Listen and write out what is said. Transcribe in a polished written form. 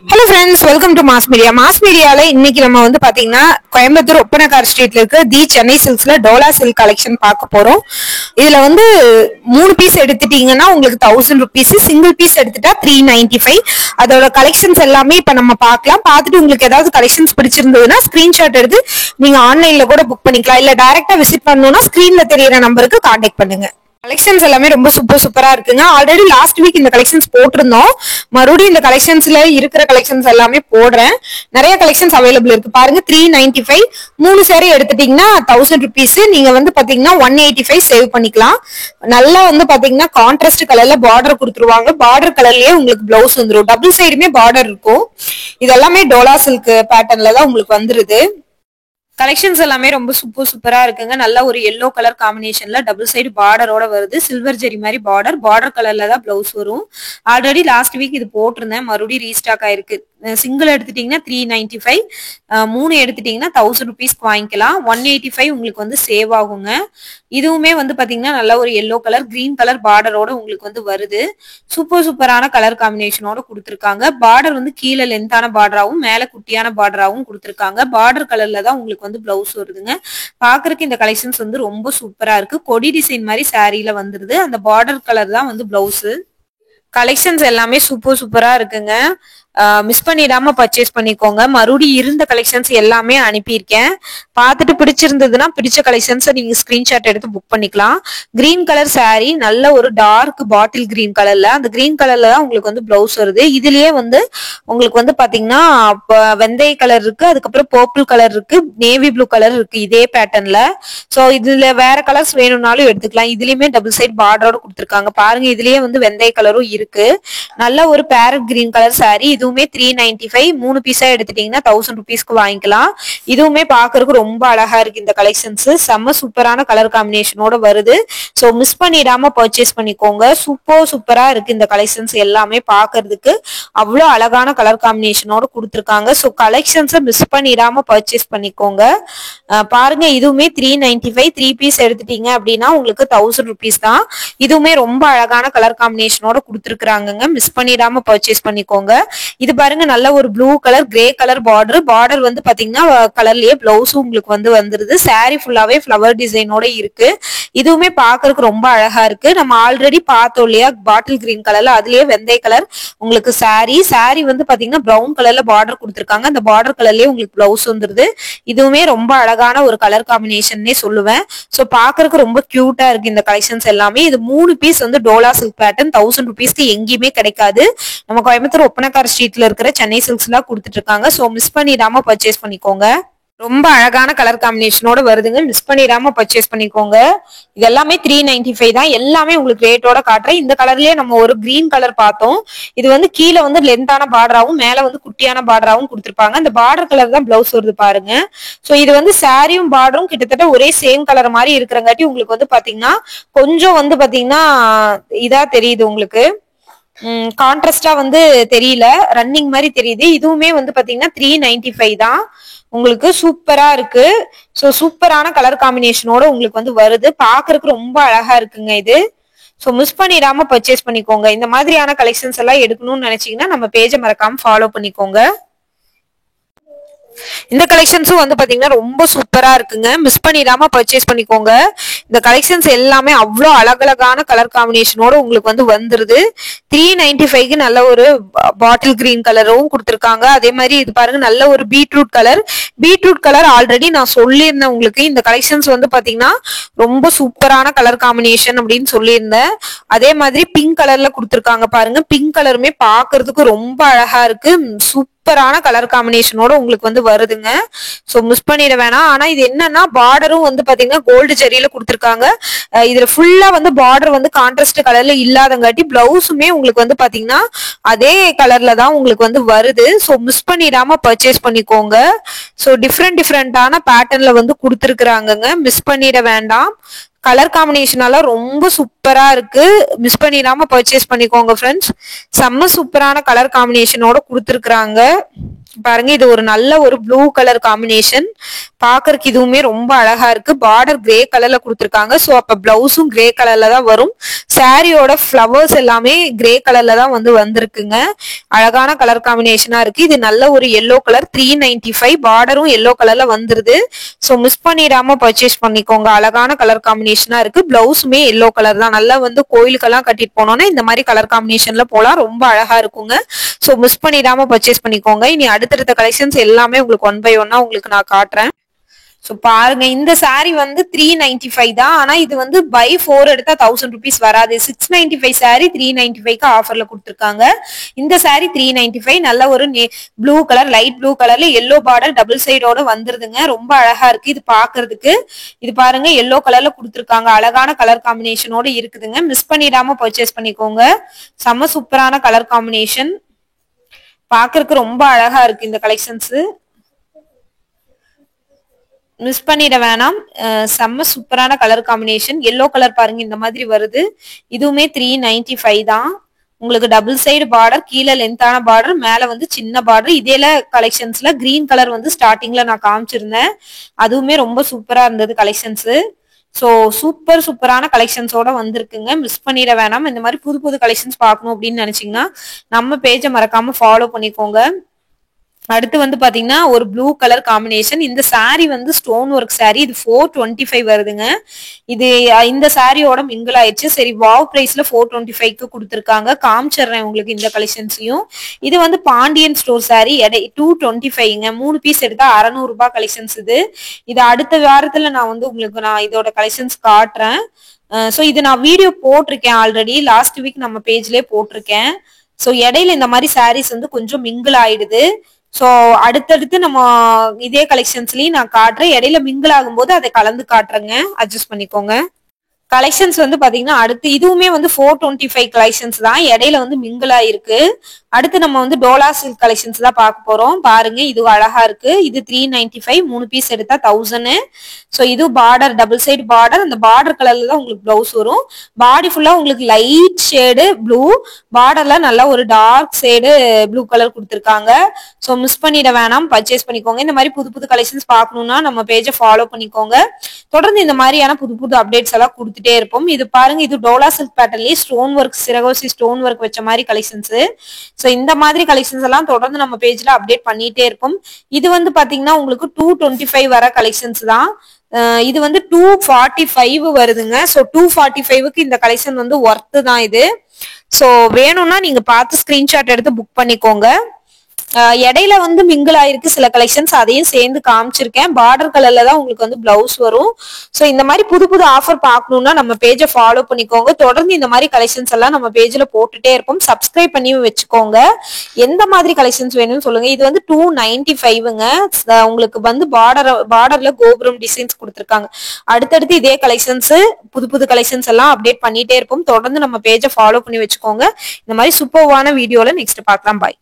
Hello friends, welcome to Mass Media. Mass Mediaல இன்னைக்கு நம்ம வந்து பாத்தீங்கன்னா கோயம்புத்தூர் ஒப்பனக்கார் ஸ்ட்ரீட்ல இருக்க தி சென்னை சில்க்ஸ்ல டோலா சில்க் கலெக்ஷன் பார்க்க போறோம். இதுல வந்து 3 பீஸ் எடுத்துட்டீங்கன்னா உங்களுக்கு 1000 rupees, சிங்கிள் பீஸ் எடுத்துட்டா 395. அதோட கலெக்ஷன்ஸ் எல்லாமே இப்ப நம்ம பார்க்கலாம். பார்த்துட்டு உங்களுக்கு ஏதாவது கலெக்ஷன்ஸ் பிடிச்சிருந்ததுன்னா ஸ்கிரீன்ஷாட் எடுத்து நீங்க ஆன்லைன்ல கூட புக் பண்ணிக்கலாம். இல்ல டைரக்டா விசிட் பண்ணணும்னா ஸ்கிரீன்ல தெரியற நம்பருக்கு கான்டாக்ட் பண்ணுங்க. கலெக்ஷன்ஸ் எல்லாமே ரொம்ப சூப்பரா இருக்குங்க. ஆல்ரெடி லாஸ்ட் வீக் இந்த கலெக்ஷன்ஸ் போட்டிருந்தோம். மறுபடியும் இந்த கலெக்ஷன்ஸ்ல இருக்கிற கலெக்ஷன்ஸ் எல்லாமே போடுறேன். நிறைய கலெக்ஷன்ஸ் அவைலபிள் இருக்கு பாருங்க. 395 3 சேரி எடுத்துட்டீங்கன்னா 1000 rupees. நீங்க வந்து பாத்தீங்கன்னா 185 சேவ் பண்ணிக்கலாம். நல்லா வந்து பாத்தீங்கன்னா கான்ட்ராஸ்ட் கலர்ல பார்டர் கொடுத்துருவாங்க. பார்டர் கலர்லயே உங்களுக்கு பிளவுஸ் வந்துடும். டபுள் சைடுமே பார்டர் இருக்கும். இதெல்லாமே டோலா சில்க் பேட்டர்ன்ல தான் உங்களுக்கு வந்துருது. கலெக்ஷன்ஸ் எல்லாமே ரொம்ப சூப்பரா இருக்குங்க. நல்ல ஒரு எல்லோ கலர் காம்பினேஷன்ல டபுள் சைடு பார்டரோட வருது. சில்வர் ஜெரி மாதிரி பார்டர் கலர்ல தான் பிளவுஸ் வரும். ஆல்ரெடி லாஸ்ட் வீக் இது போட்டிருந்தேன், மறுபடியும் ரீஸ்டாக் ஆயிருக்கு. சிங்கிள் எடுத்துட்டீங்கன்னா 395, 3 எடுத்துட்டீங்கன்னா 1000 rupeesக்கு வாங்கிக்கலாம். 185 உங்களுக்கு வந்து சேவ் ஆகுங்க. இதுவுமே வந்து பாத்தீங்கன்னா நல்ல ஒரு எல்லோ கலர் கிரீன் கலர் பார்டரோட உங்களுக்கு வந்து வருது. சூப்பரான கலர் காம்பினேஷனோட கொடுத்துருக்காங்க. பார்டர் வந்து கீழே லென்த்தான பார்டராகவும் மேல குட்டியான பார்டராகவும் கொடுத்துருக்காங்க. பார்டர் கலர்ல தான் உங்களுக்கு வந்து பிளவுஸ் வருதுங்க. பாக்குறதுக்கு இந்த கலெக்ஷன்ஸ் வந்து ரொம்ப சூப்பரா இருக்கு. கொடி டிசைன் மாதிரி சாரீல வந்துருது. அந்த பார்டர் கலர் தான் வந்து பிளவுஸ். கலெக்ஷன்ஸ் எல்லாமே சூப்பரா இருக்குங்க. மிஸ் பண்ணிடாம பர்ச்சேஸ் பண்ணிக்கோங்க. மறுபடியும் இருந்த கலெக்ஷன்ஸ் எல்லாமே அனுப்பியிருக்கேன். பார்த்துட்டு பிடிச்சிருந்ததுன்னா பிடிச்ச கலெக்ஷன்ஸ் நீங்க ஸ்கிரீன்ஷாட் எடுத்து புக் பண்ணிக்கலாம். கிரீன் கலர் சாரீ, நல்ல ஒரு டார்க் பாட்டில் கிரீன் கலர்ல, அந்த கிரீன் கலர்ல தான் உங்களுக்கு வந்து பிளவுஸ் வருது. இதுலயே வந்து உங்களுக்கு வந்து பாத்தீங்கன்னா வெந்தய கலர் இருக்கு, அதுக்கப்புறம் பர்பிள் கலர் இருக்கு, நேவி ப்ளூ கலர் இருக்கு இதே பேட்டர்ன்ல. சோ இதுல வேற கலர்ஸ் வேணும்னாலும் எடுத்துக்கலாம். இதுலயுமே டபுள் சைட் பார்டரோட கொடுத்துருக்காங்க பாருங்க. இதுலயே வந்து வெந்தய கலரும் இருக்கு. நல்ல ஒரு பேரட் கிரீன் கலர் சாரீ. இதுவுமே 395, 3 பீஸா எடுத்துட்டீங்கன்னா 1000 rupeesக்கு வாங்கிக்கலாம். இதுவுமே பாக்குறதுக்கு ரொம்ப அழகா இருக்கு. இந்த கலெக்ஷன்ஸ் செம்ம சூப்பரான கலர் காம்பினேஷனோட வருது. சோ மிஸ் பண்ணிடாம பர்ச்சேஸ் பண்ணிக்கோங்க. சூப்பரா இருக்கு. இந்த கலெக்ஷன்ஸ் எல்லாமே பாக்குறதுக்கு அவ்வளவு அழகான கலர் காம்பினேஷனோட கொடுத்துருக்காங்க. சோ கலெக்ஷன்ஸை மிஸ் பண்ணிடாம பர்ச்சேஸ் பண்ணிக்கோங்க. பாருங்க, இதுவுமே 395, 3 பீஸ் எடுத்துட்டீங்க அப்படின்னா உங்களுக்கு 1000 rupees தான். இதுவுமே ரொம்ப அழகான கலர் காம்பினேஷனோட கொடுத்துருக்காங்க. மிஸ் பண்ணிடாம பர்ச்சேஸ் பண்ணிக்கோங்க. இது பாருங்க, நல்ல ஒரு blue colour grey colour border வந்து பாத்தீங்கன்னா கலர்லயே பிளவுஸும் உங்களுக்கு வந்து வந்துருது. சாரி ஃபுல்லாவே ஃபிளவர் டிசைனோட இருக்கு. இதுவுமே பாக்குறதுக்கு ரொம்ப அழகா இருக்கு. நம்ம ஆல்ரெடி பார்த்தோம் இல்லையா பாட்டில் கிரீன் கலர்ல, அதுலயே வெந்தய கலர் உங்களுக்கு சாரி வந்து பாத்தீங்கன்னா பிரவுன் கலர்ல பார்டர் கொடுத்துருக்காங்க. அந்த பார்டர் கலர்லயே உங்களுக்கு பிளவுஸ் வந்துருது. இதுவுமே ரொம்ப அழகான ஒரு கலர் காம்பினேஷன்னே சொல்லுவேன். சோ பாக்குறதுக்கு ரொம்ப கியூட்டா இருக்கு இந்த கலெக்ஷன்ஸ் எல்லாமே. இது 3 பீஸ் வந்து டோலா சில்க் பேட்டர்ன் 1000 rupeesக்கு எங்கேயுமே கிடைக்காது. நம்ம கோயம்புத்தூர் ஒப்பனக்கார் ஸ்ட்ரீட்ல இருக்கிற சென்னை சில்க்ஸ் எல்லாம் கொடுத்துட்டு இருக்காங்க. சோ மிஸ் பண்ணிடாம பர்ச்சேஸ் பண்ணிக்கோங்க. ரொம்ப அழகான கலர் காம்பினேஷனோட வருதுங்க. மிஸ் பண்ணிடாம பர்ச்சேஸ் பண்ணிக்கோங்க. இது எல்லாமே 395 தான். எல்லாமே உங்களுக்கு ரேட்டோட காட்டுறேன். இந்த கலர்லயே நம்ம ஒரு கிரீன் கலர் பார்த்தோம். இது வந்து கீழே வந்து லென்த்தான பார்டராவும் மேல வந்து குட்டியான பார்டராவும் கொடுத்துருப்பாங்க. அந்த பார்டர் கலர் தான் பிளவுஸ் வருது பாருங்க. சோ இது வந்து சாரியும் பார்டரும் கிட்டத்தட்ட ஒரே சேம் கலர் மாதிரி இருக்கிறங்காட்டி உங்களுக்கு வந்து பாத்தீங்கன்னா கொஞ்சம் வந்து பாத்தீங்கன்னா இதா தெரியுது உங்களுக்கு. கான்ட்ராஸ்டா வந்து தெரியல, ரன்னிங் மாதிரி தெரியுது. இதுவுமே வந்து பாத்தீங்கன்னா 395 தான். உங்களுக்கு சூப்பரா இருக்கு. சோ சூப்பரான கலர் காம்பினேஷனோட உங்களுக்கு வந்து வருது. பாக்குறதுக்கு ரொம்ப அழகா இருக்குங்க இது. சோ மிஸ் பண்ணிடாம பர்ச்சேஸ் பண்ணிக்கோங்க. இந்த மாதிரியான கலெக்ஷன்ஸ் எல்லாம் எடுக்கணும்னு நினைச்சீங்கன்னா நம்ம பேஜை மறக்காம ஃபாலோ பண்ணிக்கோங்க. இந்த கலெக்ஷன்ஸும் வந்து பாத்தீங்கன்னா ரொம்ப சூப்பரா இருக்குங்க. மிஸ் பண்ணிடாம பர்ச்சேஸ் பண்ணிக்கோங்க. இந்த கலெக்ஷன்ஸ் எல்லாமே அவ்வளோ அழகழகான கலர் காம்பினேஷனோட உங்களுக்கு வந்து வந்துருது. 395க்கு நல்ல ஒரு பாட்டில் கிரீன் கலரும் கொடுத்துருக்காங்க. அதே மாதிரி இது பாருங்க, நல்ல ஒரு பீட்ரூட் கலர் ஆல்ரெடி நான் சொல்லியிருந்தேன் உங்களுக்கு. இந்த கலெக்ஷன்ஸ் வந்து பாத்தீங்கன்னா ரொம்ப சூப்பரான கலர் காம்பினேஷன் அப்படின்னு சொல்லியிருந்தேன். அதே மாதிரி பிங்க் கலர்ல கொடுத்துருக்காங்க பாருங்க. பிங்க் கலருமே பாக்குறதுக்கு ரொம்ப அழகா இருக்கு. சூப்பரான கலர் காம்பினேஷனோட உங்களுக்கு வந்து வருதுங்க. சோ மிஸ் பண்ணிட வேணாம். ஆனா இது என்னன்னா பார்டரும் வந்து பாத்தீங்கன்னா கோல்டு ஜெரியில கொடுத்துருக்காங்க. இதுல ஃபுல்லா வந்து பார்டர் வந்து கான்ட்ராஸ்ட் கலர்ல இல்லாதங்காட்டி பிளவுஸுமே உங்களுக்கு வந்து பாத்தீங்கன்னா அதே கலர்ல தான் உங்களுக்கு வந்து வருது. சோ மிஸ் பண்ணிடாம பர்ச்சேஸ் பண்ணிக்கோங்க. சோ டிஃப்ரெண்டான பேட்டர்ன்ல வந்து கொடுத்துருக்காங்க. மிஸ் பண்ணிட வேண்டாம். கலர் காம்பினேஷன் எல்லாம் ரொம்ப சூப்பரா இருக்கு. மிஸ் பண்ணிடாம பர்ச்சேஸ் பண்ணிக்கோங்க ஃப்ரெண்ட்ஸ். செம்ம சூப்பரான கலர் காம்பினேஷனோட கொடுத்துருக்காங்க. பாருங்க இது ஒரு நல்ல ஒரு ப்ளூ கலர் காம்பினேஷன். பாக்குறதுக்கு இதுவுமே ரொம்ப அழகா இருக்கு. பார்டர் கிரே கலர்ல கொடுத்துருக்காங்க. சோ அப்ப பிளவுஸும் கிரே கலர்ல தான் வரும். சாரியோட ஃபிளவர்ஸ் எல்லாமே கிரே கலர்ல தான் வந்திருக்குங்க. அழகான கலர் காம்பினேஷனா இருக்கு. இது நல்ல ஒரு எல்லோ கலர் 395. பார்டரும் எல்லோ கலர்ல வந்துருது. சோ மிஸ் பண்ணிடாம பர்ச்சேஸ் பண்ணிக்கோங்க. அழகான கலர் காம்பினேஷனா இருக்கு. பிளவுஸுமே எல்லோ கலர் தான். நல்லா கோயிலுக்கெல்லாம் கட்டிட்டு போனோம்னா இந்த மாதிரி கலர் காம்பினேஷன்ல போலாம். ரொம்ப அழகா இருக்குங்க. சோ மிஸ் பண்ணிடாம பர்ச்சேஸ் பண்ணிக்கோங்க. இனி அடுத்தடுத்த கலெக்ஷன்ஸ் எல்லாமே உங்களுக்கு 1 by 1 உங்களுக்கு நான் காட்டுறேன். சோ பாருங்க இந்த சாரி 395 தான். ஆனா இது பை 4 எடுத்தா 1000 rupees வராது. 695 சாரி 395க்கு ஆஃபர்ல கொடுத்துருக்காங்க. இந்த சாரி 395. நல்ல ஒரு ப்ளூ கலர், லைட் ப்ளூ கலர்ல எல்லோ பார்டர் டபுள் சைடோட வந்துருதுங்க. ரொம்ப அழகா இருக்கு இது பாக்குறதுக்கு. இது பாருங்க எல்லோ கலர்ல கொடுத்துருக்காங்க. அழகான கலர் காம்பினேஷனோட இருக்குதுங்க. மிஸ் பண்ணிடாம பர்ச்சேஸ் பண்ணிக்கோங்க. செம்ம சூப்பரான கலர் காம்பினேஷன். பாக்குறதுக்கு ரொம்ப அழகா இருக்கு இந்த கலெக்ஷன்ஸ். மிஸ் பண்ணிட வேணாம். செம்ம சூப்பரான கலர் காம்பினேஷன். எல்லோ கலர் பாருங்க இந்த மாதிரி வருது. இதுவுமே 395 தான். உங்களுக்கு டபுள் சைடு பார்டர், கீழே லென்த்தான பார்டர், மேல சின்ன பார்டர். இதேல கலெக்ஷன்ஸ்ல கிரீன் கலர் ஸ்டார்டிங்ல நான் காமிச்சிருந்தேன். அதுவுமே ரொம்ப சூப்பரா இருந்தது கலெக்ஷன்ஸ். சோ சூப்பரான கலெக்ஷன்ஸோட வந்திருக்குங்க. மிஸ் பண்ணிட வேணாம். இந்த மாதிரி புது புது கலெக்ஷன்ஸ் பார்க்கணும் அப்படின்னு நினைச்சீங்கன்னா நம்ம பேஜை மறக்காம ஃபாலோ பண்ணிக்கோங்க. அடுத்து பாத்தீங்கன்னா ஒரு ப்ளூ கலர் காம்பினேஷன். இந்த சாரி ஸ்டோன் ஒர்க் சாரி. இது 425 வருதுங்க. இது இந்த சாரியோட மிங்கிள் ஆயிடுச்சு. சரி வாவ் பிரைஸ்ல 425க்கு கொடுத்துருக்காங்க. காமிச்சிடுறேன் உங்களுக்கு இந்த கலெக்ஷன்ஸையும். இது பாண்டியன் ஸ்டோர் சாரி. 225ங்க. 3 பீஸ் எடுத்தா 600 ரூபாய் கலெக்ஷன்ஸ். இது அடுத்த வாரத்துல நான் உங்களுக்கு நான் இதோட கலெக்ஷன்ஸ் காட்டுறேன். சோ இது நான் வீடியோ போட்டிருக்கேன் ஆல்ரெடி. லாஸ்ட் வீக் நம்ம பேஜ்லயே போட்டிருக்கேன். சோ இடையில இந்த மாதிரி சாரீஸ் கொஞ்சம் மிங்கிள் ஆயிடுது. சோ அடுத்தடுத்து நம்ம இதே கலெக்ஷன்ஸ்லயும் நான் காட்டுறேன். இடையில மிங்கிள் ஆகும்போது அதை கலந்து காட்டுறேங்க. அட்ஜஸ்ட் பண்ணிக்கோங்க. கலெக்ஷன்ஸ் பாத்தீங்கன்னா அடுத்து இதுவுமே 425 கலெக்ஷன்ஸ் தான். இடையில மிங்கிள் ஆயிருக்கு. அடுத்து நம்ம டோலா சில்க் கலெக்ஷன்ஸ் தான் பார்க்க போறோம். பாருங்க இது அழகா இருக்கு. இது 395. 3 பீஸ் எடுத்தா 1000. சோ இது பார்டர் டபுள் சைடு பார்டர். அந்த பார்டர் கலர்ல தான் உங்களுக்கு பிளவுஸ் வரும். பாடி ஃபுல்லா உங்களுக்கு லைட் ஷேடு ப்ளூ, பார்டர்ல நல்லா ஒரு டார்க் ஷேடு ப்ளூ கலர் கொடுத்துருக்காங்க. சோ மிஸ் பண்ணிட வேணாம். பர்ச்சேஸ் பண்ணிக்கோங்க. இந்த மாதிரி புது புது கலெக்ஷன்ஸ் பார்க்கணும்னா நம்ம பேஜை ஃபாலோ பண்ணிக்கோங்க. தொடர்ந்து இந்த மாதிரியான புது புது அப்டேட்ஸ் எல்லாம் கொடுத்துட்டே இருப்போம். இது பாருங்க இது டோலா சில்க் பேட்டர்ன்லயே ஸ்டோன் ஒர்க், சிரகோசி ஸ்டோன் ஒர்க் வச்ச மாதிரி கலெக்ஷன்ஸ். சோ இந்த மாதிரி கலெக்ஷன்ஸ் எல்லாம் தொடர்ந்து நம்ம பேஜ்ல அப்டேட் பண்ணிட்டே இருப்போம். இது பாத்தீங்கன்னா உங்களுக்கு 225 வர கலெக்ஷன்ஸ் தான். இது 245 வருதுங்க. சோ 245க்கு இந்த கலெக்ஷன் ஒர்த்து தான் இது. சோ வேணும்னா நீங்க பார்த்து ஸ்கிரீன்ஷாட் எடுத்து புக் பண்ணிக்கோங்க. இடையில மிங்கிள் ஆயிருக்கு சில கலெக்ஷன்ஸ். அதையும் சேர்ந்து காமிச்சிருக்கேன். பார்டர் கலர்ல தான் உங்களுக்கு பிளவுஸ் வரும். சோ இந்த மாதிரி புது புது ஆஃபர் பார்க்கணும்னா நம்ம பேஜை ஃபாலோ பண்ணிக்கோங்க. தொடர்ந்து இந்த மாதிரி கலெக்ஷன்ஸ் எல்லாம் நம்ம பேஜ்ல போட்டுட்டே இருப்போம். சப்ஸ்கிரைப் பண்ணி வச்சுக்கோங்க. எந்த மாதிரி கலெக்ஷன்ஸ் வேணும்னு சொல்லுங்க. இது 295ங்க. உங்களுக்கு பார்டர்ல கோபுரம் டிசைன்ஸ் கொடுத்துருக்காங்க. அடுத்தடுத்து இதே கலெக்ஷன்ஸ் புது புது கலெக்ஷன்ஸ் எல்லாம் அப்டேட் பண்ணிட்டே இருப்போம். தொடர்ந்து நம்ம பேஜை ஃபாலோ பண்ணி வச்சுக்கோங்க. இந்த மாதிரி சூப்பர்வான வீடியோல நெக்ஸ்ட் பார்க்கலாம். பாய்.